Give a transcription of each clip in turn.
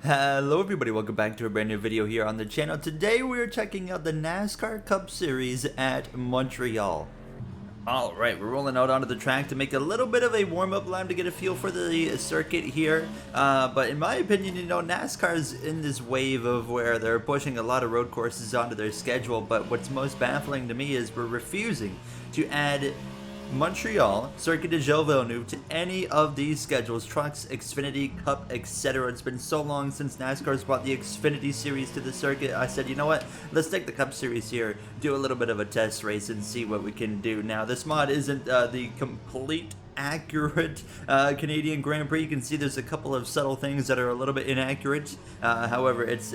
Hello everybody, welcome back to a brand new video here on the channel. Today we are checking out the NASCAR Cup Series at Montreal. Alright, we're rolling out onto the track to make a little bit of a warm-up lap to get a feel for the circuit here. But in my opinion, you know, NASCAR's in this wave of where they're pushing a lot of road courses onto their schedule, but what's most baffling to me is we're refusing to add Montreal, Circuit de Gilles Villeneuve to any of these schedules, trucks, Xfinity, Cup, etc. It's been so long since NASCAR's brought the Xfinity series to the circuit. I said, you know what, let's take the Cup series here, do a little bit of a test race and see what we can do. Now, this mod isn't the complete accurate Canadian Grand Prix. You can see there's a couple of subtle things that are a little bit inaccurate. However, it's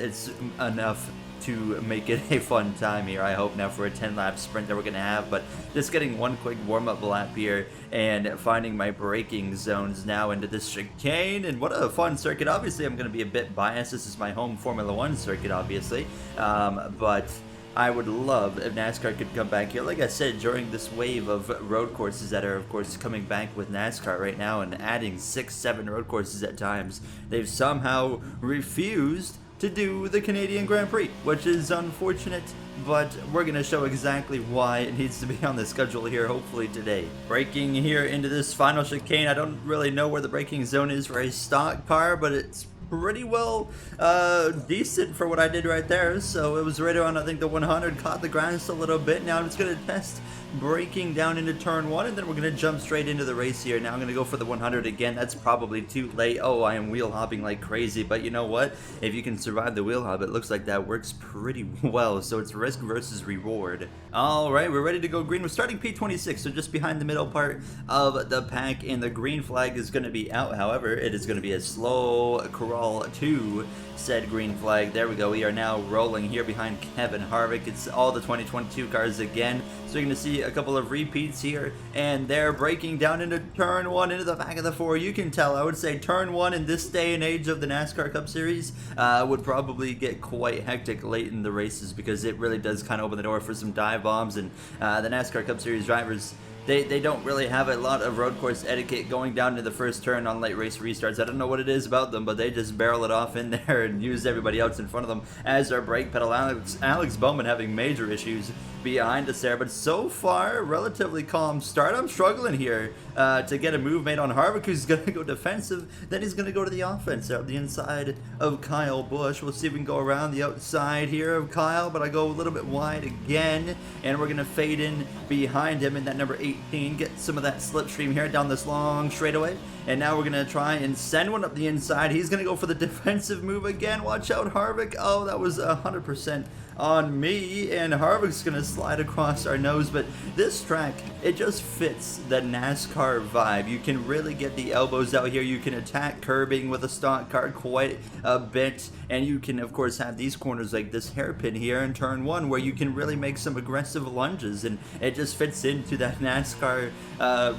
enough to make it a fun time here, I hope, now for a 10-lap sprint that we're going to have. But just getting one quick warm-up lap here and finding my braking zones now into this chicane. And what a fun circuit. Obviously, I'm going to be a bit biased. This is my home Formula 1 circuit, obviously. But I would love if NASCAR could come back here, like I said, during this wave of road courses that are, of course, coming back with NASCAR right now and adding 6-7 road courses at times. They've somehow refused to do the Canadian Grand Prix, which is unfortunate, but we're going to show exactly why it needs to be on the schedule here, hopefully today. Braking here into this final chicane. I don't really know where the braking zone is for a stock car, but it's pretty well decent for what I did right there. So it was right around, I think, the 100, caught the grass a little bit. Now I'm just going to test braking down into turn 1, and then we're going to jump straight into the race here. Now I'm going to go for the 100 again. That's probably too late. Oh, I am wheel hopping like crazy, but you know what? If you can survive the wheel hop, it looks like that works pretty well. So it's risk versus reward. All right, we're ready to go green. We're starting P26, so just behind the middle part of the pack, and the green flag is going to be out. However, it is going to be a slow crawl to said green flag. There we go. We are now rolling here behind Kevin Harvick. It's all the 2022 cars again. So you're going to see a couple of repeats here, and they're breaking down into turn 1, into the back of the 4. You can tell, I would say turn 1 in this day and age of the NASCAR Cup Series would probably get quite hectic late in the races, because it really does kind of open the door for some dive bombs, and the NASCAR Cup Series drivers, They don't really have a lot of road course etiquette going down to the first turn on late race restarts. I don't know what it is about them, but they just barrel it off in there and use everybody else in front of them as their brake pedal. Alex Bowman having major issues behind us there, but so far, relatively calm start. I'm struggling here to get a move made on Harvick, who's going to go defensive. Then he's going to go to the offense out the inside of Kyle Busch. We'll see if we can go around the outside here of Kyle, but I go a little bit wide again, and we're going to fade in behind him in that number 18, get some of that slipstream here down this long straightaway. And now we're going to try and send one up the inside. He's going to go for the defensive move again. Watch out, Harvick. Oh, that was 100% on me, and Harvick's going to slide across our nose. But this track, it just fits the NASCAR vibe. You can really get the elbows out here. You can attack curbing with a stock car quite a bit, and you can, of course, have these corners like this hairpin here in turn 1 where you can really make some aggressive lunges, and it just fits into that NASCAR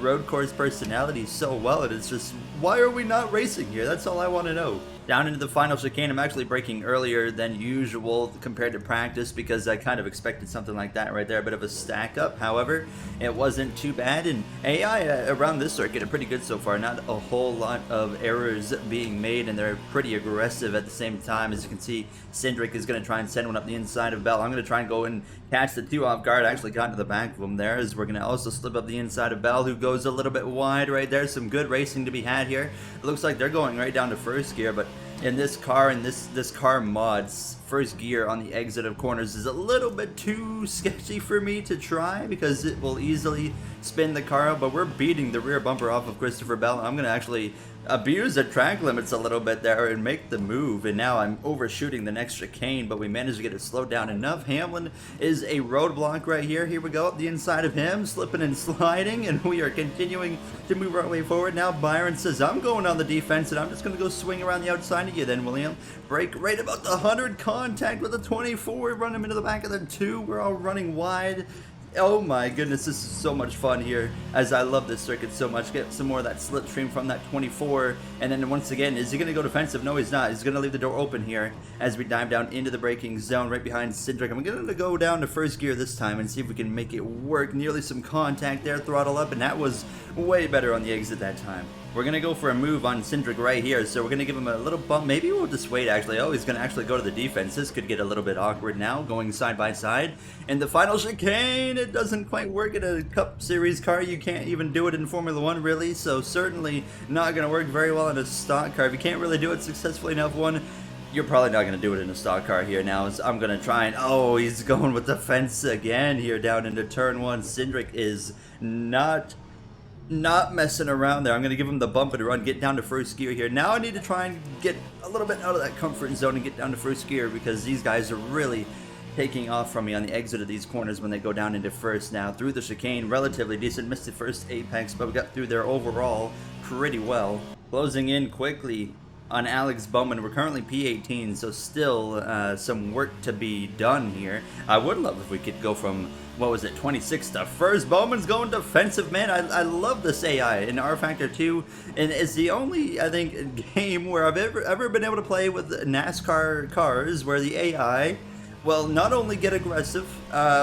road course personality so well. And it's just, why are we not racing here? That's all I want to know. Down into the final chicane, I'm actually braking earlier than usual compared to practice, because I kind of expected something like that right there, a bit of a stack up. However, it wasn't too bad, and AI around this circuit are pretty good so far. Not a whole lot of errors being made, and they're pretty aggressive at the same time. As you can see, Cindric is going to try and send one up the inside of Bell. I'm going to try and go and catch the 2 off guard. I actually got into the back of him there, as we're going to also slip up the inside of Bell, who goes a little bit wide right there. Some good racing to be had here. It looks like they're going right down to first gear, but in this car, in this car mod's first gear on the exit of corners is a little bit too sketchy for me to try, because it will easily spin the car out. But we're beating the rear bumper off of Christopher Bell. I'm going to actually abuse the track limits a little bit there and make the move, and now I'm overshooting the next chicane, but we managed to get it slowed down enough. Hamlin is a roadblock right here. Here we go, up the inside of him, slipping and sliding, and we are continuing to move our way forward. Now Byron says, I'm going on the defense, and I'm just going to go swing around the outside of you then, William. Break right about the 100, contact with the 24, run him into the back of the 2. We're all running wide. Oh my goodness, this is so much fun here, as I love this circuit so much. Get some more of that slipstream from that 24, and then once again, is he going to go defensive? No, he's not. He's going to leave the door open here as we dive down into the braking zone right behind Cindric. I'm going to go down to first gear this time and see if we can make it work. Nearly some contact there, throttle up, and that was way better on the exit that time. We're going to go for a move on Cindric right here, so we're going to give him a little bump. Maybe we'll just wait, actually. Oh, he's going to actually go to the defense. This could get a little bit awkward now, going side by side. And the final chicane, it doesn't quite work in a Cup Series car. You can't even do it in Formula 1, really, so certainly not going to work very well in a stock car. If you can't really do it successfully in F1, you're probably not going to do it in a stock car here now. I'm going to try and... Oh, he's going with the fence again here down into turn 1. Cindric is not messing around there. I'm going to give him the bump and run, get down to first gear here. Now I need to try and get a little bit out of that comfort zone and get down to first gear because these guys are really taking off from me on the exit of these corners when they go down into first now. Through the chicane, relatively decent. Missed the first apex, but we got through there overall pretty well. Closing in quickly on Alex Bowman. We're currently P18, so still some work to be done here. I would love if we could go from, what was it, 26 to first. Bowman's going defensive, man. I love this AI in R Factor 2, and it's the only, I think, game where I've ever been able to play with NASCAR cars where the AI will not only get aggressive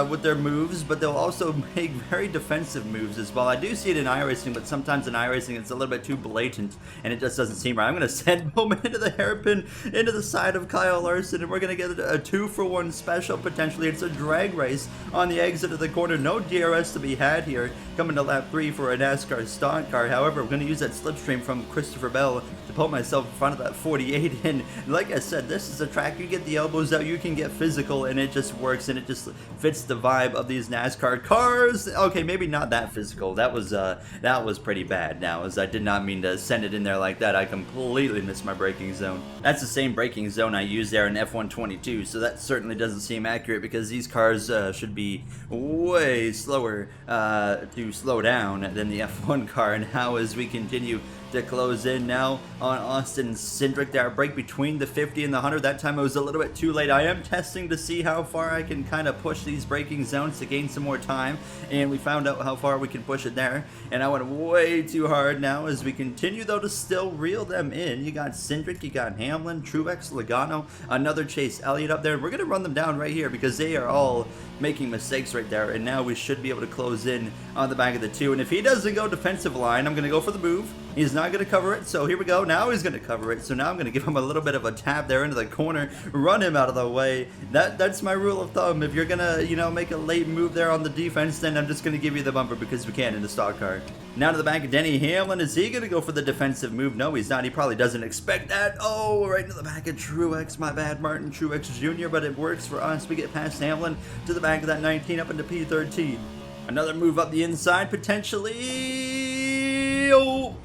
with their moves, but they'll also make very defensive moves as well. I do see it in iRacing, but sometimes in iRacing it's a little bit too blatant, and it just doesn't seem right. I'm going to send Bowman into the hairpin, into the side of Kyle Larson, and we're going to get a 2-for-1 special, potentially. It's a drag race on the exit of the corner. No DRS to be had here, coming to lap 3 for a NASCAR stock car. However, we're going to use that slipstream from Christopher Bell to pull myself in front of that 48, and like I said, this is a track you get the elbows out, you can get physical, and it just works, and it just fits the vibe of these NASCAR cars. Okay, maybe not that physical. That was pretty bad now, as I did not mean to send it in there like that. I completely missed my braking zone. That's the same braking zone I used there in F122, so that certainly doesn't seem accurate because these cars should be way slower to slow down than the F1 car. And now as we continue to close in now on Austin Cindric there, break between the 50 and the 100. That time it was a little bit too late. I am testing to see how far I can kind of push these braking zones to gain some more time, and we found out how far we can push it there, and I went way too hard now as we continue though to still reel them in. You got Cindric, you got Hamlin, Truex, Logano, another Chase Elliott up there, and we're going to run them down right here because they are all making mistakes right there, and now we should be able to close in on the back of the 2. And if he doesn't go defensive line, I'm going to go for the move. He's not going to cover it, so here we go. Now he's going to cover it, so now I'm going to give him a little bit of a tap there into the corner, run him out of the way. That's my rule of thumb. If you're going to, you know, make a late move there on the defense, then I'm just going to give you the bumper because we can in the stock car. Now to the back of Denny Hamlin. Is he going to go for the defensive move? No, he's not. He probably doesn't expect that. Oh, right into the back of Truex. My bad, Martin Truex Jr., but it works for us. We get past Hamlin to the back of that 19 up into P13. Another move up the inside, potentially. Oh.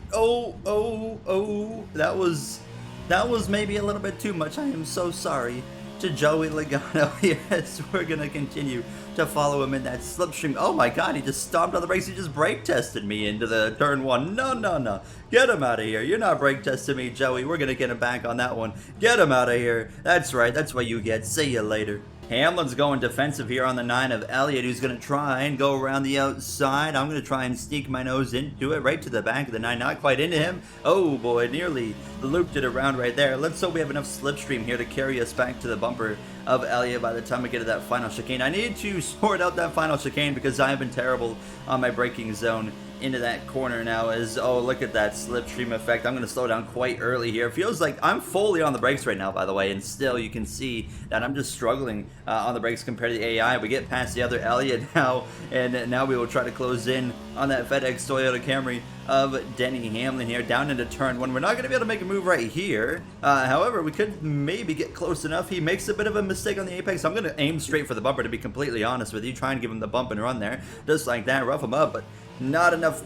That was maybe a little bit too much. I am so sorry to Joey Logano. Yes, we're going to continue to follow him in that slipstream. Oh my god, he just stomped on the brakes. He just brake tested me into the turn 1. No. Get him out of here. You're not brake testing me, Joey. We're going to get him back on that one. Get him out of here. That's right. That's what you get. See you later. Hamlin's going defensive here on the 9 of Elliott, who's going to try and go around the outside. I'm going to try and sneak my nose into it, right to the back of the 9. Not quite into him. Oh boy, nearly looped it around right there. Let's hope we have enough slipstream here to carry us back to the bumper of Elliott by the time we get to that final chicane. I need to sort out that final chicane because I have been terrible on my braking zone into that corner now. As oh, look at that slipstream effect. I'm going to slow down quite early here. It feels like I'm fully on the brakes right now, by the way, and still you can see that I'm just struggling on the brakes compared to the AI. We get past the other Elliott now, and now we will try to close in on that FedEx Toyota Camry of Denny Hamlin here down into turn 1. We're not going to be able to make a move right here. However, we could maybe get close enough. He makes a bit of a mistake on the apex. I'm going to aim straight for the bumper, to be completely honest with you. Try and give him the bump and run there, just like that, rough him up, but not enough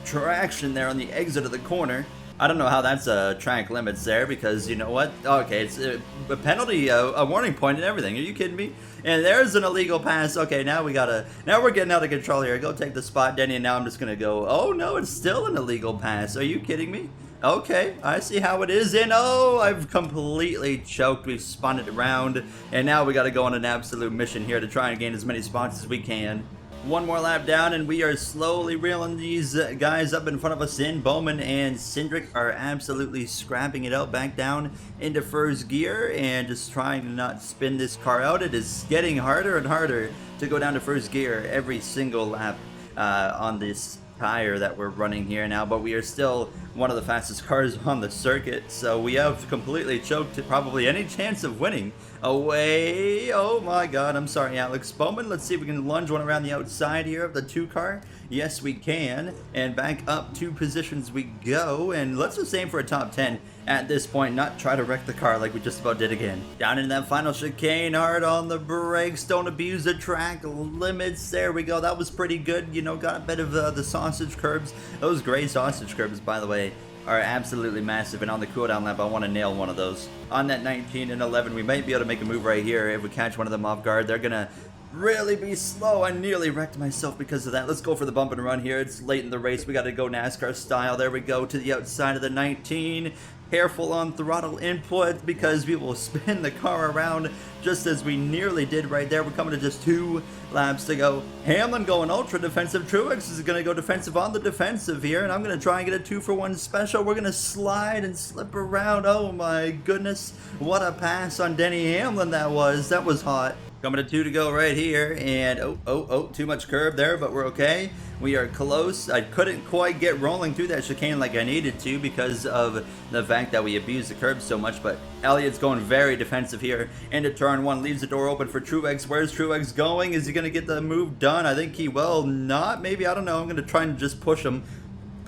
traction there on the exit of the corner. I don't know how that's track limits there, because you know what? Okay, it's a penalty, a warning point and everything. Are you kidding me? And there's an illegal pass. Okay, now we're getting out of control here. Go take the spot, Denny, and now I'm just gonna go. Oh no, it's still an illegal pass. Are you kidding me? Okay, I see how it is, and oh, I've completely choked. We've spun it around, and now we got to go on an absolute mission here to try and gain as many spots as we can. One more lap down, and we are slowly reeling these guys up in front of us in. Bowman and Cindric are absolutely scrapping it out back down into first gear and just trying to not spin this car out. It is getting harder and harder to go down to first gear every single lap on this tire that we're running here now, but we are still one of the fastest cars on the circuit, so we have completely choked probably any chance of winning away. Oh my god, I'm sorry, Alex Bowman. Let's see if we can lunge one around the outside here of the 2 car. Yes, we can. And back up 2 positions we go. And let's just aim for a top 10 at this point, not try to wreck the car like we just about did again. Down in that final chicane, hard on the brakes. Don't abuse the track limits. There we go. That was pretty good. You know, got a bit of the sausage curbs. Those gray sausage curbs, by the way, are absolutely massive, and on the cooldown lap I want to nail one of those. On that 19 and 11 we might be able to make a move right here if we catch one of them off guard. They're gonna really be slow. I nearly wrecked myself because of that. Let's go for the bump and run here. It's late in the race. We got to go NASCAR style. There we go to the outside of the 19. Careful on throttle input because we will spin the car around just as we nearly did right there. We're coming to just 2 laps to go. Hamlin going ultra defensive. Truex is going to go defensive on the defensive here, and I'm going to try and get a 2-for-1 special. We're going to slide and slip around. Oh my goodness, what a pass on Denny Hamlin that was. That was hot. Coming to 2 to go right here, and oh, too much curb there, but we're okay. We are close. I couldn't quite get rolling through that chicane like I needed to because of the fact that we abused the curb so much, but Elliott's going very defensive here into turn 1, leaves the door open for Truex. Where's Truex going? Is he going to get the move done? I think he will not. Maybe, I don't know. I'm going to try and just push him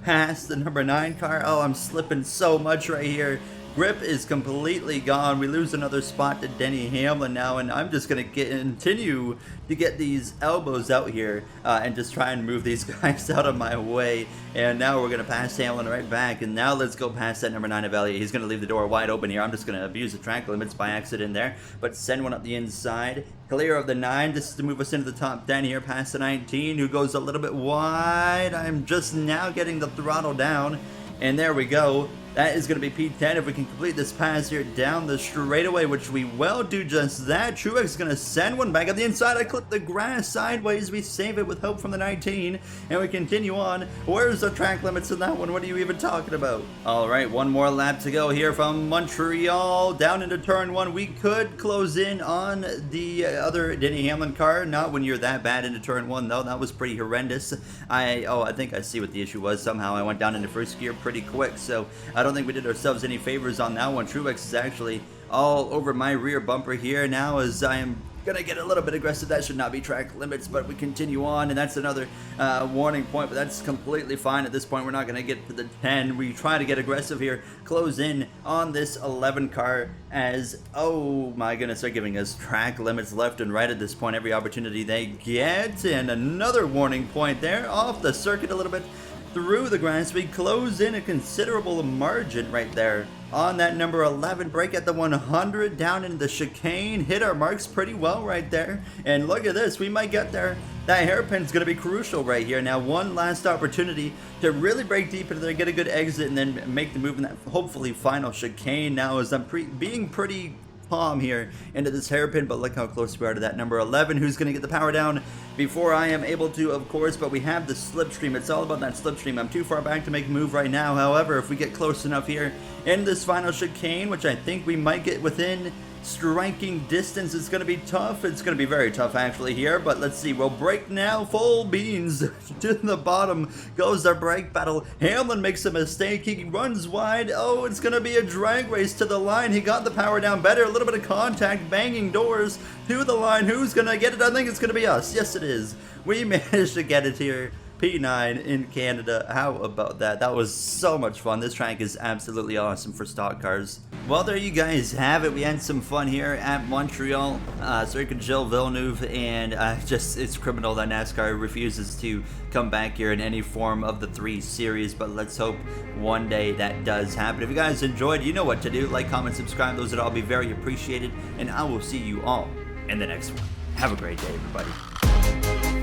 past the number 9 car. Oh, I'm slipping so much right here. Grip is completely gone. We lose another spot to Denny Hamlin now, and I'm just going to continue to get these elbows out here and just try and move these guys out of my way. And now we're going to pass Hamlin right back, and now let's go past that number 9 of Elliott. He's going to leave the door wide open here. I'm just going to abuse the track limits by accident there, but send one up the inside. Clear of the 9. This is to move us into the top 10 here, past the 19, who goes a little bit wide. I'm just now getting the throttle down, and there we go. That is going to be P10 if we can complete this pass here down the straightaway, which we will do just that. Truex is going to send one back on the inside. I clip the grass sideways. We save it with help from the 19, and we continue on. Where's the track limits in that one? What are you even talking about? All right, one more lap to go here from Montreal down into turn 1. We could close in on the other Denny Hamlin car. Not when you're that bad into turn 1, though. That was pretty horrendous. I think I see what the issue was. Somehow I went down into first gear pretty quick, so I don't think we did ourselves any favors on that one. Truex is actually all over my rear bumper here now as I am gonna get a little bit aggressive. That should not be track limits, but we continue on, and that's another warning point, but that's completely fine at this point. We're not gonna get to the 10. We try to get aggressive here, close in on this 11 car as, oh my goodness, they're giving us track limits left and right at this point, every opportunity they get. And another warning point there, off the circuit a little bit through the grass. We close in a considerable margin right there on that number 11. Break at the 100 down into the chicane. Hit our marks pretty well right there, and look at this, we might get there. That hairpin's going to be crucial right here. Now one last opportunity to really break deep into there, get a good exit, and then make the move in that hopefully final chicane now as I'm being pretty calm here into this hairpin. But look how close we are to that number 11, who's going to get the power down before I am able to, of course. But we have the slipstream. It's all about that slipstream. I'm too far back to make a move right now. However, if we get close enough here in this final chicane, which I think we might get within striking distance, it's going to be tough. It's going to be very tough actually here, but let's see. We'll break now. Full beans to the bottom goes our brake battle. Hamlin makes a mistake. He runs wide. Oh, it's going to be a drag race to the line. He got the power down better. A little bit of contact, banging doors to the line. Who's going to get it? I think it's going to be us. Yes, it is. We managed to get it here. P9 in Canada. How about that? That was so much fun. This track is absolutely awesome for stock cars. Well, there you guys have it. We had some fun here at Montreal, Circuit Gilles Villeneuve, and it's criminal that NASCAR refuses to come back here in any form of the 3 series, but let's hope one day that does happen. If you guys enjoyed, you know what to do. Like, comment, subscribe. Those would all be very appreciated, and I will see you all in the next one. Have a great day, everybody.